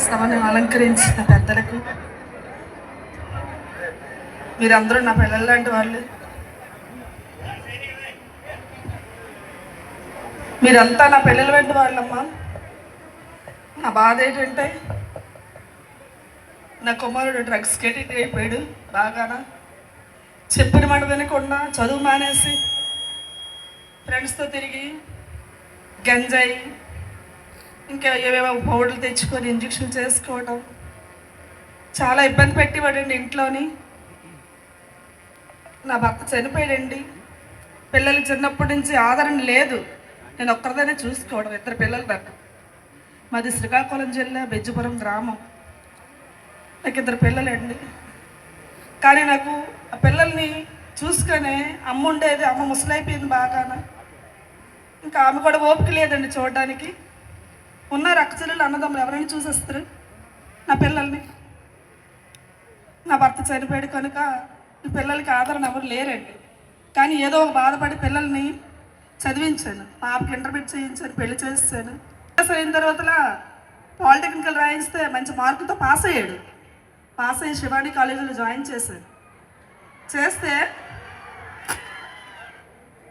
సభను అలంకరించిన పెద్దలకు, మీరందరూ నా పిల్లలు లాంటి వాళ్ళు. మీరంతా నా పిల్లలు వెంట వాళ్ళమ్మా. నా బాధ ఏంటంటే నా కుమారుడు డ్రగ్స్కి అడిక్ట్ అయిపోయాడు. బాగానా చెప్పిన మాట వినకుండా చదువు మానేసి ఫ్రెండ్స్తో తిరిగి గంజాయి ఇంకా ఏవేవో పౌడర్లు తెచ్చుకొని ఇంజక్షన్ చేసుకోవడం చాలా ఇబ్బంది పెట్టేవాడండి ఇంట్లోని. నా భర్త చనిపోయాడండి. పిల్లలు చిన్నప్పటి నుంచి ఆదరణ లేదు. నేను ఒక్కరిదానే చూసుకోవడం. 2 పిల్లలు నాకు. మాది శ్రీకాకుళం జిల్లా బెజ్జపురం గ్రామం. నాకు 2 పిల్లలండి. కానీ నాకు ఆ పిల్లల్ని చూసుకొని అమ్మ ఉండేది. అమ్మ ముసలైపోయింది బాగాన. ఇంకా ఆమె కూడా ఓపిక లేదండి చూడడానికి. ఉన్నారు అక్కచెల్లెలు అన్నదమ్ములు ఎవరైనా చూసేస్తారు నా పిల్లల్ని. నా భర్త చనిపోయాడు కనుక ఈ పిల్లలకి ఆదరణ ఎవరు లేరండి. కానీ ఏదో ఒక బాధపడి పిల్లల్ని చదివించాను. పాపకి ఇంటర్మీడియట్ చేయించాను, పెళ్లి చేస్తాను. పాస్ అయిన తర్వాత పాలిటెక్నికల్ రాయిస్తే మంచి మార్కులతో పాస్ అయ్యాడు. పాస్ అయ్యి శివాని కాలేజీలో జాయిన్ చేశాను. చేస్తే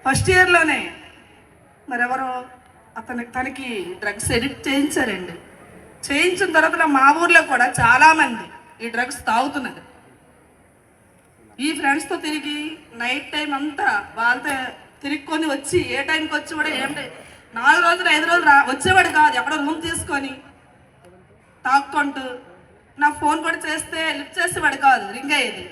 ఫస్ట్ ఇయర్లోనే మరెవరో తనకి డ్రగ్స్ ఎడిక్ట్ చేయించారండి. చేయించిన తర్వాత మా ఊర్లో కూడా చాలామంది ఈ డ్రగ్స్ తాగుతున్నారు. ఈ ఫ్రెండ్స్తో తిరిగి నైట్ టైం అంతా వాళ్ళతో తిరిగికొని వచ్చి ఏ టైంకి వచ్చి కూడా ఏంటి 4 రోజులు 5 రోజులు వచ్చేవాడు కాదు. ఎక్కడో రూమ్ తీసుకొని తాక్కుంటూ నా ఫోన్ కూడా చేస్తే లిఫ్ట్ చేసేవాడు కాదు, రింగ్ అయ్యేది.